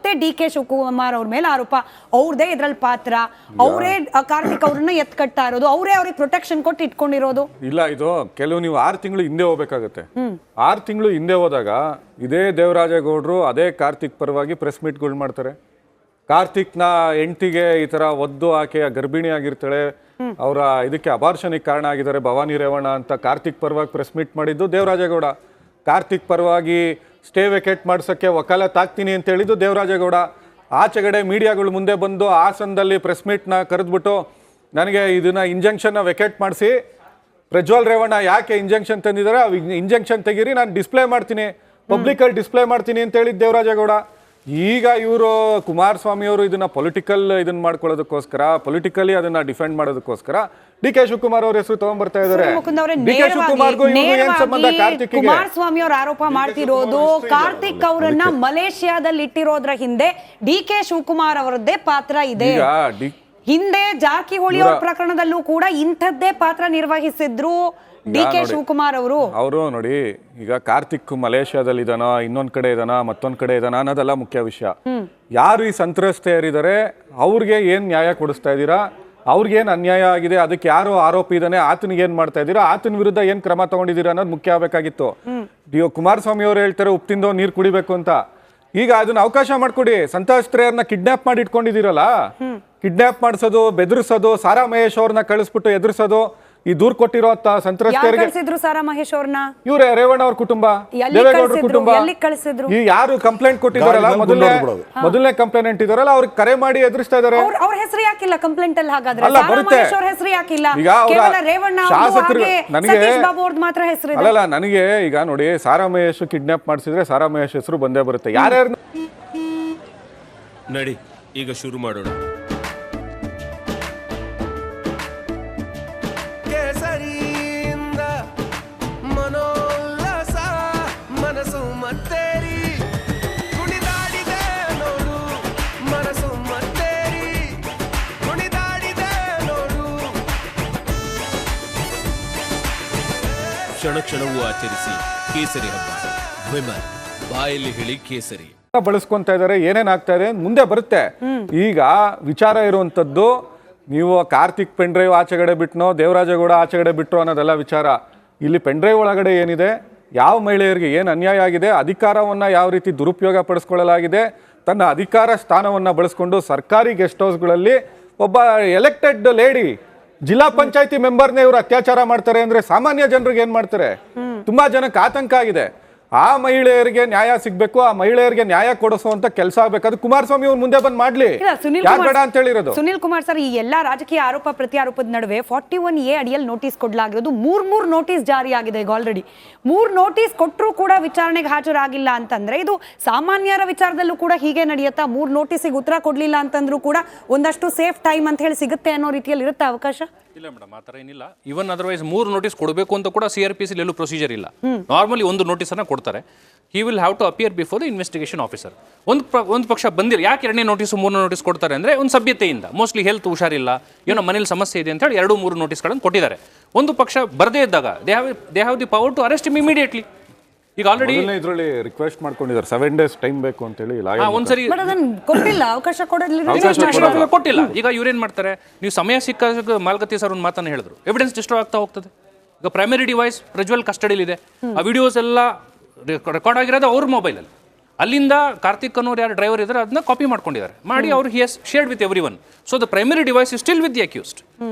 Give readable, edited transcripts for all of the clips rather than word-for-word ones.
ಮತ್ತೆ ಡಿ.ಕೆ. ಶಿವಕುಮಾರ್ ಅವ್ರ ಮೇಲೆ ಆರೋಪ, ಅವ್ರದೇ ಇದ್ರಲ್ಲಿ ಪಾತ್ರ, ಅವರೇ ಕಾರ್ತಿಕ್ ಅವ್ರನ್ನ ಎತ್ಕಟ್ತಾ ಇರೋದು, ಅವರೇ ಅವ್ರಿಗೆ ಪ್ರೊಟೆಕ್ಷನ್ ಕೊಟ್ಟು ಇಟ್ಕೊಂಡಿರೋದು. ಇಲ್ಲ, ಇದು ಕೆಲವು ನೀವು 6 ತಿಂಗಳು ಹಿಂದೆ ಹೋಗ್ಬೇಕಾಗತ್ತೆ. 6 ತಿಂಗಳು ಹಿಂದೆ ಹೋದಾಗ ಇದೇ ದೇವರಾಜೇಗೌಡರು ಅದೇ ಕಾರ್ತಿಕ್ ಪರವಾಗಿ ಪ್ರೆಸ್ ಮೀಟ್ಗಳು ಮಾಡ್ತಾರೆ. ಕಾರ್ತಿಕ್ನ ಹೆಂಡತಿಗೆ ಈ ತರ ಒದ್ದು ಆಕೆ ಗರ್ಭಿಣಿ ಆಗಿರ್ತಾಳೆ, ಅವರ ಇದಕ್ಕೆ ಅಬಾರ್ಷನಿಗೆ ಕಾರಣ ಆಗಿದ್ದಾರೆ ಭವಾನಿ ರೇವಣ್ಣ ಅಂತ ಕಾರ್ತಿಕ್ ಪರವಾಗಿ ಪ್ರೆಸ್ ಮೀಟ್ ಮಾಡಿದ್ದು ದೇವರಾಜೇಗೌಡ. ಕಾರ್ತಿಕ್ ಪರವಾಗಿ ಸ್ಟೇ ವೆಕೇಟ್ ಮಾಡ್ಸೋಕ್ಕೆ ವಕಾಲತ್ ಆಗ್ತೀನಿ ಅಂತ ಹೇಳಿದ್ದು ದೇವರಾಜೇಗೌಡ. ಆಚೆಗಡೆ ಮೀಡಿಯಾಗಳು ಮುಂದೆ ಬಂದು ಹಾಸನದಲ್ಲಿ ಪ್ರೆಸ್ ಮೀಟ್ನ ಕರೆದ್ಬಿಟ್ಟು ನನಗೆ ಇದನ್ನ ಇಂಜೆಕ್ಷನ್ನ ವೆಕೇಟ್ ಮಾಡಿಸಿ, ಪ್ರಜ್ವಲ್ ರೇವಣ್ಣ ಯಾಕೆ ಇಂಜೆಕ್ಷನ್ ತಂದಿದ್ದಾರೆ, ಇಂಜೆಕ್ಷನ್ ತೆಗೀರಿ, ನಾನು ಡಿಸ್ಪ್ಲೇ ಮಾಡ್ತೀನಿ, ಪಬ್ಲಿಕಲ್ಲಿ ಡಿಸ್ಪ್ಲೇ ಮಾಡ್ತೀನಿ ಅಂತ ಹೇಳಿದ್ದು ದೇವರಾಜೇಗೌಡ. ಈಗ ಇವರು ಕುಮಾರಸ್ವಾಮಿ ಅವರು ಇದನ್ನ ಇದನ್ನ ಮಾಡ್ಕೊಳ್ಳೋದಕ್ಕೋಸ್ಕರ, ಪೊಲಿಟಿಕಲಿ ಅದನ್ನ ಡಿಫೆಂಡ್ ಮಾಡೋದಕ್ಕೋಸ್ಕರ ಡಿ.ಕೆ. ಶಿವಕುಮಾರ್ ಅವ್ರ ಹೆಸರು ತಗೊಂಡ್ಬರ್ತಾ ಇದ್ದಾರೆ. ಡಿ.ಕೆ. ಶಿವಕುಮಾರ್ಗೂ ಏನ್ ಸಂಬಂಧ? ಕಾರ್ತಿಕ್ ಕುಮಾರಸ್ವಾಮಿ ಅವರು ಆರೋಪ ಮಾಡ್ತಿರೋದು ಕಾರ್ತಿಕ್ ಅವರನ್ನ ಮಲೇಷಿಯಾದಲ್ಲಿ ಇಟ್ಟಿರೋದ್ರ ಹಿಂದೆ ಡಿ.ಕೆ. ಶಿವಕುಮಾರ್ ಅವರದ್ದೇ ಪಾತ್ರ ಇದೆ. ಹಿಂದೆ ಜಾರಕಿಹೊಳಿ ಅವರ ಪ್ರಕರಣದಲ್ಲೂ ಕೂಡ ಇಂಥದ್ದೇ ಪಾತ್ರ ನಿರ್ವಹಿಸಿದ್ರು ಡಿ.ಕೆ. ಶಿವಕುಮಾರ್ ಅವರು ನೋಡಿ, ಈಗ ಕಾರ್ತಿಕ್ ಮಲೇಷ್ಯಾದಲ್ಲಿ ಇದಾನ, ಇನ್ನೊಂದ್ ಕಡೆ ಇದಾನ, ಮತ್ತೊಂದ್ ಕಡೆ ಇದಾನ ಅನ್ನೋದೆಲ್ಲ ಮುಖ್ಯ ವಿಷಯ. ಯಾರು ಈ ಸಂತ್ರಸ್ತೆಯರಿದ್ದಾರೆ ಅವ್ರಿಗೆ ಏನ್ ನ್ಯಾಯ ಕೊಡಿಸ್ತಾ ಇದ್ದೀರಾ, ಅವ್ರಿಗೇನ್ ಅನ್ಯಾಯ ಆಗಿದೆ, ಅದಕ್ಕೆ ಯಾರು ಆರೋಪಿ ಇದ್ದಾನೆ ಆತನಿಗೆ ಏನ್ ಮಾಡ್ತಾ ಇದ್ದೀರಾ, ಆತನ ವಿರುದ್ಧ ಏನ್ ಕ್ರಮ ತಗೊಂಡಿದ್ದೀರಾ ಅನ್ನೋದು ಮುಖ್ಯ ಆಗ್ಬೇಕಾಗಿತ್ತು. ಕುಮಾರಸ್ವಾಮಿ ಅವರು ಹೇಳ್ತಾರೆ ಉಪ್ಪು ತಿಂದೋ ನೀರು ಕುಡಿಬೇಕು ಅಂತ. ಈಗ ಅದನ್ನ ಅವಕಾಶ ಮಾಡ್ಕೊಡಿ. ಸಂತ್ರಸ್ತೆಯರನ್ನ ಕಿಡ್ನಾಪ್ ಮಾಡಿ ಇಟ್ಕೊಂಡಿದ್ದೀರಲ್ಲ, ಕಿಡ್ನಾಪ್ ಮಾಡಿಸೋದು, ಬೆದರಿಸೋದು, ಸಾರಾ ಮಹೇಶ್ ಅವ್ರನ್ನ ಕಳಿಸ್ಬಿಟ್ಟು ಎದುರಿಸೋದು, ಈ ದೂರ್ ಕೊಟ್ಟಿರೋ ಸಂತ್ರಸ್ತೆಯರಿಗೆ ಸಾರಾ ಮಹೇಶ್ ಅವ್ರನ್ನ ಇವರೇ ರೇವಣ್ಣ ಅವ್ರ ಕುಟುಂಬ, ದೇವೇಗೌಡರ ಕುಟುಂಬ, ಈ ಯಾರು ಕಂಪ್ಲೇಂಟ್ ಕೊಟ್ಟಿದಾರಲ್ಲ, ಮೊದಲನೇ ಕಂಪ್ಲೇಂಟ್ ಇದಾರಲ್ಲ, ಅವ್ರಿಗೆ ಕರೆ ಮಾಡಿ ಎದುರಿಸ್ತಾ ಇದಾರೆ. ಅವ್ರ ಹೆಸರು ಯಾಕಿಲ್ಲ ಕಂಪ್ಲೇಂಟ್ ಅಲ್ಲಿ? ಹಾಗಾದ್ರೆ ಅಲ್ಲ ಬರುತ್ತೆ, ಹೆಸರು ಯಾಕಿಲ್ಲ? ಶಾಸಕರು ನನಗೆ ಮಾತ್ರ ಹೆಸರು ಅಲ್ಲಲ್ಲ, ನನಗೆ ಈಗ ನೋಡಿ, ಸಾರಾ ಮಹೇಶ್ ಕಿಡ್ನಾಪ್ ಮಾಡಿಸಿದ್ರೆ ಸಾರಾ ಮಹೇಶ್ ಹೆಸರು ಬಂದೇ ಬರುತ್ತೆ. ಯಾರ್ಯಾರು ನಡಿ ಈಗ ಶುರು ಮಾಡೋಣ. ಕ್ಷಣ ಕ್ಷಣವೂ ಆಚರಿಸಿ ಕೇಸರಿ ಹಬ್ಬ. ವಿಮಲ್ ಬಾಯಲ್ಲಿ ಹೇಳಿ ಕೇಸರಿ ಬಳಸ್ಕೊಂತ ಇದಾರೆ, ಏನೇನ್ ಆಗ್ತಾ ಇದೆ ಮುಂದೆ ಬರುತ್ತೆ. ಈಗ ವಿಚಾರ ಇರುವಂತದ್ದು, ನೀವು ಕಾರ್ತಿಕ್ ಪೆಂಡ್ರೈವ್ ಆಚೆಗಡೆ ಬಿಟ್ನೋ, ದೇವರಾಜೇಗೌಡ ಆಚೆಗಡೆ ಬಿಟ್ರು ಅನ್ನೋದೆಲ್ಲ ವಿಚಾರ. ಇಲ್ಲಿ ಪೆಂಡ್ರೈವ್ ಒಳಗಡೆ ಏನಿದೆ, ಯಾವ ಮಹಿಳೆಯರಿಗೆ ಏನು ಅನ್ಯಾಯ ಆಗಿದೆ, ಅಧಿಕಾರವನ್ನ ಯಾವ ರೀತಿ ದುರುಪಯೋಗ ಪಡಿಸ್ಕೊಳ್ಳಲಾಗಿದೆ, ತನ್ನ ಅಧಿಕಾರ ಸ್ಥಾನವನ್ನ ಬಳಸ್ಕೊಂಡು ಸರ್ಕಾರಿ ಗೆಸ್ಟ್ ಹೌಸ್ಗಳಲ್ಲಿ ಒಬ್ಬ ಎಲೆಕ್ಟೆಡ್ ಲೇಡಿ ಜಿಲ್ಲಾ ಪಂಚಾಯತಿ ಮೆಂಬರ್ನೇ ಇವರು ಅತ್ಯಾಚಾರ ಮಾಡ್ತಾರೆ ಅಂದ್ರೆ ಸಾಮಾನ್ಯ ಜನರಿಗೆ ಏನ್ ಮಾಡ್ತಾರೆ? ತುಂಬಾ ಜನಕ್ಕೆ ಆತಂಕ ಆಗಿದೆ. ಆ ಮಹಿಳೆಯರಿಗೆ ನ್ಯಾಯ ಸಿಗ್ಬೇಕು, ಆ ಮಹಿಳೆಯರಿಗೆ ನ್ಯಾಯ ಕೊಡಿಸುವಂತ ಕೆಲಸ ಆಗ್ಬೇಕು. ಅದು ಕುಮಾರಸ್ವಾಮಿ ಅವ್ರು ಮುಂದೆ ಬಂದು ಮಾಡ್ಲಿ, ಯಾರು ಬೇಡ ಅಂತ ಹೇಳಿರೋದು. ಸುನಿಲ್ ಕುಮಾರ್ ಸರ್, ಈ ಎಲ್ಲಾ ರಾಜಕೀಯ ಆರೋಪ ಪ್ರತ್ಯಾರೋಪದ ನಡುವೆ 41A ಅಡಿಯಲ್ಲಿ ನೋಟಿಸ್ ಕೊಡ್ಲಾಗಿರೋದು. ಮೂರ್ ನೋಟಿಸ್ ಜಾರಿ ಆಗಿದೆ ಈಗ ಆಲ್ರೆಡಿ. 3 ನೋಟಿಸ್ ಕೊಟ್ಟರು ಕೂಡ ವಿಚಾರಣೆಗೆ ಹಾಜರಾಗಿಲ್ಲ ಅಂತಂದ್ರೆ ಇದು ಸಾಮಾನ್ಯರ ವಿಚಾರದಲ್ಲೂ ಕೂಡ ಹೀಗೆ ನಡೆಯುತ್ತಾ? 3 ನೋಟಿಸಿಗೆ ಉತ್ತರ ಕೊಡ್ಲಿಲ್ಲ ಅಂತಂದ್ರೂ ಕೂಡ ಒಂದಷ್ಟು ಸೇಫ್ ಟೈಮ್ ಅಂತ ಹೇಳಿ ಸಿಗುತ್ತೆ ಅನ್ನೋ ರೀತಿಯಲ್ಲಿ ಇರುತ್ತೆ ಅವಕಾಶ? ಇಲ್ಲ ಮೇಡಮ್, ಆ ಥರ ಏನಿಲ್ಲ. ಇವನ್ ಅದರ್ವೈಸ್ 3 ನೋಟಿಸ್ ಕೊಡಬೇಕು ಅಂತ ಕೂಡ CRPC ಎಲ್ಲೂ ಪ್ರೊಸೀಜರ್ ಇಲ್ಲ. ನಾರ್ಮಲಿ 1 ನೋಟಿಸನ್ನು ಕೊಡ್ತಾರೆ. He will have to appear before the investigation officer. ಒಂದು ಪಕ್ಷ ಬಂದಿರ, ಯಾಕೆ 2ನೇ ನೋಟಿಸು 3ನೇ ನೋಟಿಸ್ ಕೊಡ್ತಾರೆ ಅಂದರೆ ಒಂದು ಸಭ್ಯತೆಯಿಂದ, ಮೋಸ್ಟ್ಲಿ ಹೆಲ್ತ್ ಹುಷಾರಿಲ್ಲ, ಏನೋ ಮನೇಲಿ ಸಮಸ್ಯೆ ಇದೆ ಅಂತ ಹೇಳಿ 2-3 ನೋಟಿಸ್ಗಳನ್ನು ಕೊಟ್ಟಿದ್ದಾರೆ. ಒಂದು ಪಕ್ಷ ಬರದೇ ಇದ್ದಾಗ they have the power to arrest him immediately. ಈಗ ಆಲ್ರೆಡಿ ಇದರಲ್ಲಿ ರಿಕ್ವೆಸ್ಟ್ ಮಾಡ್ಕೊಂಡಿದ್ದಾರೆ 7 days ಟೈಮ್ ಬೇಕು ಅಂತ ಹೇಳಿ. ಒಂದ್ಸರಿ ಕೊಟ್ಟಿಲ್ಲ, ಅವಕಾಶ ಕೊಟ್ಟಿಲ್ಲ. ಈಗ ಇವ್ರೇನ್ ಮಾಡ್ತಾರೆ, ನೀವು ಸಮಯ ಸಿಕ್ಕಾಗ ಮಾಲ್ಗತ್ತಿ ಸರ್ ಒಂದು ಮಾತನ್ನು ಹೇಳಿದ್ರು, ಎವಿಡೆನ್ಸ್ ಡಿಸ್ಟ್ರಾಯ್ ಆಗ್ತಾ ಹೋಗ್ತದೆ. ಈಗ ಪ್ರೈಮರಿ ಡಿವೈಸ್ ಪ್ರಜ್ವಲ್ ಕಸ್ಟಡಿಲಿದೆ, ಆ ವಿಡಿಯೋಸ್ ಎಲ್ಲ ರೆಕಾರ್ಡ್ ಆಗಿರೋದು ಅವ್ರ ಮೊಬೈಲಲ್ಲಿ. ಅಲ್ಲಿಂದ ಕಾರ್ತಿಕ್ ಅನ್ನೋರು ಯಾರು ಡ್ರೈವರ್ ಇದ್ದಾರೆ ಅದನ್ನ ಕಾಪಿ ಮಾಡ್ಕೊಂಡಿದ್ದಾರೆ, ಮಾಡಿ ಅವರು he has shared with everyone. So the primary device is still with the accused.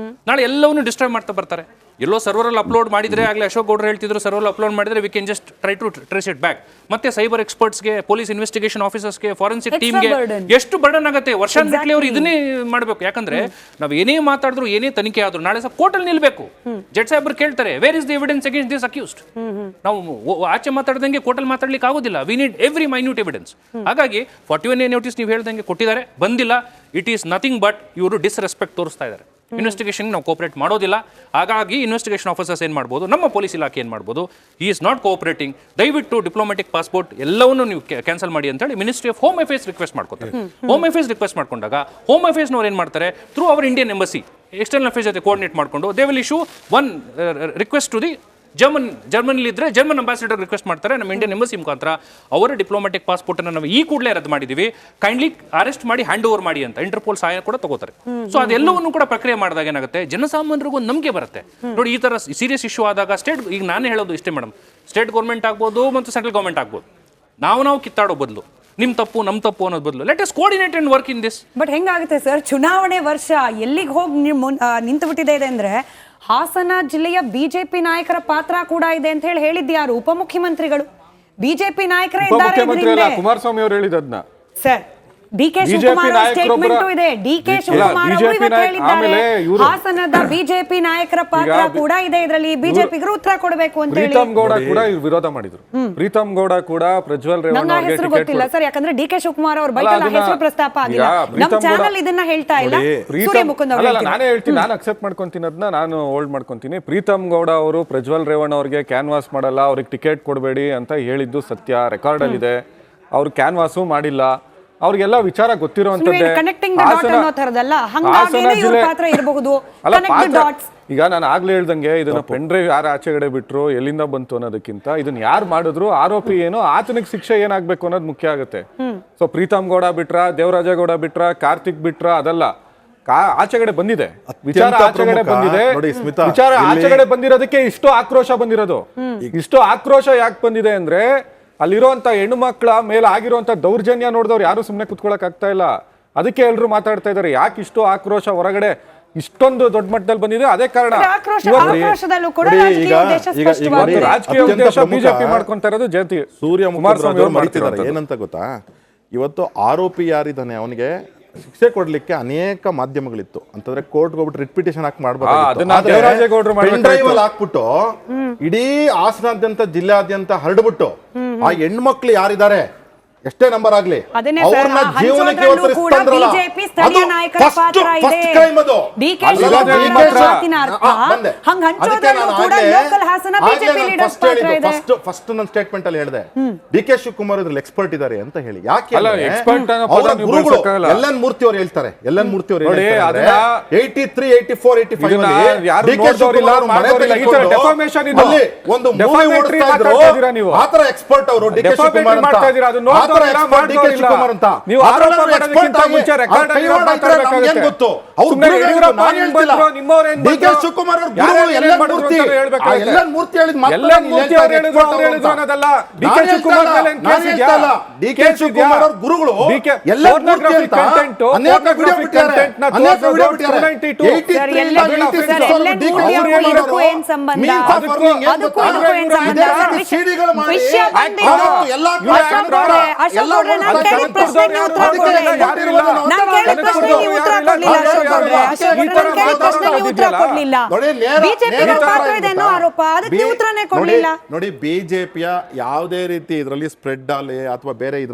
ನಾಳೆ ಎಲ್ಲವನ್ನೂ ಡಿಸ್ಟ್ರಾಯ್ ಮಾಡ್ತಾ ಬರ್ತಾರೆ. ಎಲ್ಲೋ ಸರ್ವರಲ್ಲಿ ಅಪ್ಲೋಡ್ ಮಾಡಿದರೆ, ಆಗಲೇ ಅಶೋಕ್ ಗೌಡ್ರು ಹೇಳ್ತಿದ್ರು, ಸರ್ವರಲ್ಲಿ ಅಪ್ಲೋಡ್ ಮಾಡಿದರೆ we can just try to trace it back. ಮತ್ತೆ ಸೈಬರ್ ಎಕ್ಸ್ಪರ್ಟ್ಸ್ಗೆ, ಪೊಲೀಸ್ ಇನ್ವೆಸ್ಟಿಗೇಷನ್ ಆಫೀಸರ್ಸ್ಗೆ, ಫಾರೆನ್ಸಿಕ್ ಟೀಮ್ಗೆ ಎಷ್ಟು ಬರ್ಡನ್ ಆಗುತ್ತೆ. ವರ್ಷಾನ್ಗಟ್ಟಲೆ ಅವರು ಇದನ್ನೇ ಮಾಡಬೇಕು. ಯಾಕಂದ್ರೆ ನಾವು ಏನೇ ಮಾತಾಡಿದ್ರು, ಏನೇ ತನಿಖೆ ಆದ್ರೂ ನಾಳೆ ಸಹ ಕೋರ್ಟಲ್ಲಿ ನಿಲ್ಬೇಕು. ಜಡ್ಜ್ ಸಾಹೇಬ್ರು ಕೇಳ್ತಾರೆ, where is the evidence against this accused? ನಾವು ಆಚೆ ಮಾತಾಡ್ದಂಗೆ ಕೋರ್ಟಲ್ಲಿ ಮಾತಾಡ್ಲಿಕ್ಕೆ ಆಗೋದಿಲ್ಲ. We need every minute evidence. ಹಾಗಾಗಿ 41A ನೋಟಿಸ್ ನೀವು ಹೇಳ್ದಂಗೆ ಕೊಟ್ಟಿದ್ದಾರೆ, ಬಂದಿಲ್ಲ. ಇಟ್ ಈಸ್ ನಥಿಂಗ್ ಬಟ್ ಇವರು ಡಿಸ್ರೆಸ್ಪೆಕ್ಟ್ ತೋರಿಸ್ತಾ ಇದ್ದಾರೆ. ಇನ್ವೆಸ್ಟಿಗೇಷನ್ ನಾವು ಕೋಪರೇಟ್ ಮಾಡೋದಿಲ್ಲ. ಹಾಗಾಗಿ ಇನ್ವೆಸ್ಟಿಗೇಷನ್ ಆಫೀಸರ್ಸ್ ಏನು ಮಾಡ್ಬೋದು, ನಮ್ಮ ಪೊಲೀಸ್ ಇಲಾಖೆ ಏನು ಮಾಡ್ಬೋದು, ಹಿ ಈಸ್ ನಾಟ್ ಕೋಆಪರೇಟಿಂಗ್. ದಯವಿಟ್ಟು ಡಿಪ್ಲೊಮ್ಯಾಟಿಕ್ ಪಾಸ್ಪೋರ್ಟ್ ಎಲ್ಲವನ್ನೂ ನೀವು ಕ್ಯಾನ್ಸಲ್ ಮಾಡಿ ಅಂತ ಹೇಳಿ ministry of home affairs request ಮಾಡ್ಕೊತಾರೆ. ಹೋಮ್ ಅಫೇರ್ಸ್ ರಿಕ್ವೆಸ್ಟ್ ಮಾಡ್ಕೊಂಡಾಗ ಹೋಮ್ ಅಫೇರ್ಸ್ನವ್ರು ಏನು ಮಾಡ್ತಾರೆ, through our Indian embassy external affairs ಜೊತೆ ಕೋಆರ್ಡಿನೇಟ್ ಮಾಡಿಕೊಂಡು they will issue 1 request to the ಜರ್ಮನಿಲಿ ಇದ್ರೆ ಜರ್ಮನ್ ಅಂಬಾಸಿಡರ್ ರಿಕ್ವೆಸ್ಟ್ ಮಾಡ್ತಾರೆ, ನಮ್ಮ ಇಂಡಿಯನ್ ಎಂಬಸಿ ಮುಖಾಂತರ ಅವರ ಡಿಪ್ಲೊಮ್ಯಾಟಿಕ್ ಪಾಸ್ಪೋರ್ಟ್ ಅನ್ನು ನಾವು ಈ ಕೂಡಲೇ ರದ್ದು ಮಾಡಿದೀವಿ, ಕೈಂಡ್ಲಿ ಅರೆಸ್ಟ್ ಮಾಡಿ ಹ್ಯಾಂಡ್ ಓವರ್ ಮಾಡಿ ಅಂತ ಇಂಟರ್ಪೋಲ್ ಸಹಾಯ ಕೂಡ ತಗೋತಾರೆ. ಸೊ ಅದೆಲ್ಲವನ್ನು ಕೂಡ ಪ್ರಕ್ರಿಯೆ ಮಾಡಿದಾಗ ಏನಾಗುತ್ತೆ, ಜನಸಾಮಾನ್ಯರಿಗೂ ಒಂದು ನಂಬಿಕೆ ಬರುತ್ತೆ. ನೋಡಿ, ಈ ತರ ಸೀರಿಯಸ್ ಇಶ್ಯೂ ಆದಾಗ ಈಗ ನಾನು ಹೇಳೋದು ಇಷ್ಟೇ ಮೇಡಮ್, ಸ್ಟೇಟ್ ಗೌರ್ಮೆಂಟ್ ಆಗ್ಬೋದು ಮತ್ತು ಸೆಂಟ್ರಲ್ ಗೌರ್ಮೆಂಟ್ ಆಗ್ಬೋದು, ನಾವು ಕಿತ್ತಾಡೋ ಬದಲು ನಿಮ್ ತಪ್ಪು ನಮ್ ತಪ್ಪು ಅನ್ನೋದು ಬದಲು let us coordinate and work in this. But ಹೆಂಗಾಗುತ್ತೆ ಸರ್, ಚುನಾವಣೆ ವರ್ಷ ಎಲ್ಲಿಗೆ ಹೋಗಿ ನಿಂತು ಬಿಟ್ಟಿದೆ ಇದೆ ಅಂದ್ರೆ, ಹಾಸನ ಜಿಲ್ಲೆಯ ಬಿಜೆಪಿ ನಾಯಕರ ಪಾತ್ರ ಕೂಡ ಇದೆ ಅಂತ ಹೇಳಿದ್ದು ಯಾರು? ಉಪಮುಖ್ಯಮಂತ್ರಿಗಳು, ಬಿಜೆಪಿ ನಾಯಕರೇ ಇದ್ದಾರೆ ಮುಖ್ಯಮಂತ್ರಿ ಅಲ್ಲ, ಕುಮಾರಸ್ವಾಮಿ ಅವರು ಹೇಳಿದ್ದನ್ನ sir. D K Shivakumar statement ಇದೆ, ಡಿ ಕೆ ಶಿವಕುಮಾರ್ ಅವರು ಇವತ್ತು ಹೇಳಿದ್ದಾರೆ ಹಾಸನದ ಬಿಜೆಪಿ ನಾಯಕರ ಪಾತ್ರ ಕೂಡ ಇದೆ ಇದರಲ್ಲಿ, ಬಿಜೆಪಿಗರು ಉತ್ತರ ಕೊಡಬೇಕು ಅಂತ ಹೇಳಿ. ಪ್ರೀತಮ್ ಗೌಡ ಕೂಡ ವಿರೋಧ ಮಾಡಿದ್ರು. ಪ್ರೀತಮ್ ಗೌಡ ಕೂಡ ಪ್ರಜ್ವಲ್ ರೇವಣ್ಣ ನಂಗೆ ಹೆಸರು ಗೊತ್ತಿಲ್ಲ ಸರ್, ಯಾಕಂದ್ರೆ ಡಿ ಕೆ ಶಿವಕುಮಾರ್ ಅವ್ರ ಬೈಕ್ ಹೆಸರು ಪ್ರಸ್ತಾಪ ಆಗಿಲ್ಲ, ನಮ್ಮ ಚಾನಲ್ ಇದನ್ನ ಹೇಳ್ತಾ ಇಲ್ಲ. ಸೂರ್ಯ ಮುಕುಂದ್ ಅವರು ನಾನೇ ಹೇಳ್ತೀನಿ, ನಾನು ಅಕ್ಸೆಪ್ಟ್ ಮಾಡ್ಕೊಂತೀನಿ, ಅದನ್ನ ನಾನು ಹೋಲ್ಡ್ ಮಾಡ್ಕೊಂತೀನಿ. ಪ್ರೀತಮ್ ಗೌಡ ಅವರು ಪ್ರಜ್ವಲ್ ರೇವಣ್ಣ ಅವ್ರಿಗೆ ಕ್ಯಾನ್ವಾಸ್ ಮಾಡಲ್ಲ, ಅವ್ರಿಗೆ ಟಿಕೆಟ್ ಕೊಡಬೇಡಿ ಅಂತ ಹೇಳಿದ್ದು ಸತ್ಯ, ರೆಕಾರ್ಡ್ ಅಲ್ಲಿ ಇದೆ. ಅವ್ರು ಕ್ಯಾನ್ವಾಸು ಮಾಡಿಲ್ಲ, ಅವ್ರಿಗೆಲ್ಲ ವಿಚಾರ ಗೊತ್ತಿರುವಂತದ್ದೇ. ಈಗ ನಾನು ಆಗ್ಲೇ ಹೇಳ್ದಂಗೆ ಇದನ್ನ ಪೆನ್ ಡ್ರೈವ್ ಯಾರು ಆಚೆಗಡೆ ಬಿಟ್ರು, ಎಲ್ಲಿಂದ ಬಂತು ಅನ್ನೋದಕ್ಕಿಂತ ಇದನ್ನ ಯಾರು ಮಾಡಿದ್ರು, ಆರೋಪಿ ಏನು, ಆತನಿಗೆ ಶಿಕ್ಷೆ ಏನಾಗ್ಬೇಕು ಅನ್ನೋದು ಮುಖ್ಯ ಆಗುತ್ತೆ. ಸೊ ಪ್ರೀತಮ್ ಗೌಡ ಬಿಟ್ರ, ದೇವರಾಜೇಗೌಡ ಬಿಟ್ರ, ಕಾರ್ತಿಕ್ ಬಿಟ್ರ, ಅದಲ್ಲ, ಆಚೆಗಡೆ ಬಂದಿದೆ ವಿಚಾರ, ಆಚೆಗಡೆ ಬಂದಿದೆ ವಿಚಾರ, ಆಚೆಗಡೆ ಬಂದಿರೋದಕ್ಕೆ ಇಷ್ಟು ಆಕ್ರೋಶ ಬಂದಿರೋದು. ಇಷ್ಟು ಆಕ್ರೋಶ ಯಾಕೆ ಬಂದಿದೆ ಅಂದ್ರೆ, ಅಲ್ಲಿರುವಂತ ಹೆಣ್ಣು ಮಕ್ಕಳ ಮೇಲೆ ಆಗಿರುವಂತ ದೌರ್ಜನ್ಯ ನೋಡಿದವ್ರು ಯಾರು ಸುಮ್ಮನೆ ಕುತ್ಕೊಳಕ್ ಆಗ್ತಾ ಇಲ್ಲ. ಅದಕ್ಕೆ ಎಲ್ರು ಮಾತಾಡ್ತಾ ಇದಾರೆ, ಯಾಕೆ ಇಷ್ಟು ಆಕ್ರೋಶ ಹೊರಗಡೆ ಇಷ್ಟೊಂದು ದೊಡ್ಡ ಮಟ್ಟದಲ್ಲಿ ಬಂದಿದೆ. ಅದೇ ಕಾರಣ ರಾಜಕೀಯ ಉದ್ದೇಶ ಬಿಜೆಪಿ ಮಾಡ್ಕೊಂತಾ ಇರೋದು. ಜಯಂತಿ ಸೂರ್ಯ ಕುಮಾರಸ್ವಾಮಿ ಅವರು ಮಾಡ್ತಿದ್ದಾರೆ ಏನಂತ ಗೊತ್ತಾ, ಇವತ್ತು ಆರೋಪಿ ಯಾರಿದ್ದಾನೆ ಅವನಿಗೆ ಶಿಕ್ಷೆ ಕೊಡ್ಲಿಕ್ಕೆ ಅನೇಕ ಮಾಧ್ಯಮಗಳಿತ್ತು. ಅಂತಂದ್ರೆ ಕೋರ್ಟ್ ಹೋಗ್ಬಿಟ್ಟು ರಿಟ್ ಪಿಟಿಷನ್ ಹಾಕಿ ಮಾಡ್ಬೋದು, ಹಾಕ್ಬಿಟ್ಟು ಇಡೀ ಹಾಸನಾದ್ಯಂತ ಜಿಲ್ಲಾದ್ಯಂತ ಹರಡ್ಬಿಟ್ಟು ಆ ಹೆಣ್ಮಕ್ಳು ಯಾರಿದ್ದಾರೆ ಎಷ್ಟೇ ನಂಬರ್ ಆಗ್ಲಿ ಅವ್ರನ್ನ ಜೀವನಕ್ಕೆ ಫಸ್ಟ್ ನನ್ನ ಸ್ಟೇಟ್ಮೆಂಟ್ ಅಲ್ಲಿ ಹೇಳಿದೆ, ಡಿ ಕೆ ಶಿವಕುಮಾರ್ ಇದ್ರಲ್ಲಿ ಎಕ್ಸ್ಪರ್ಟ್ ಇದ್ದಾರೆ ಅಂತ ಹೇಳಿ. ಯಾಕೆ ಗುರುಗಳು ಎಲ್ ಎನ್ ಮೂರ್ತಿ ಅವ್ರು ಹೇಳ್ತಾರೆ, ಎಲ್ ಎನ್ ಮೂರ್ತಿ ಅವರು 83, 84, 85 ಒಂದು ಮೂವಿ ಓಡಿಸ್ತಾ ಇದ್ರು, ಆತರ ಎಕ್ಸ್ಪರ್ಟ್ ಅವರು ಡಿ ಕೆ ಶಿವಕುಮಾರ್ ಅಂತ. ನೋಡಿ, ಬಿಜೆಪಿಯ ಯಾವುದೇ ರೀತಿ ಇದರಲ್ಲಿ ಸ್ಪ್ರೆಡ್ ಅಲ್ಲಿ ಅಥವಾ ಬೇರೆ ಇದ್ರಲ್ಲಿ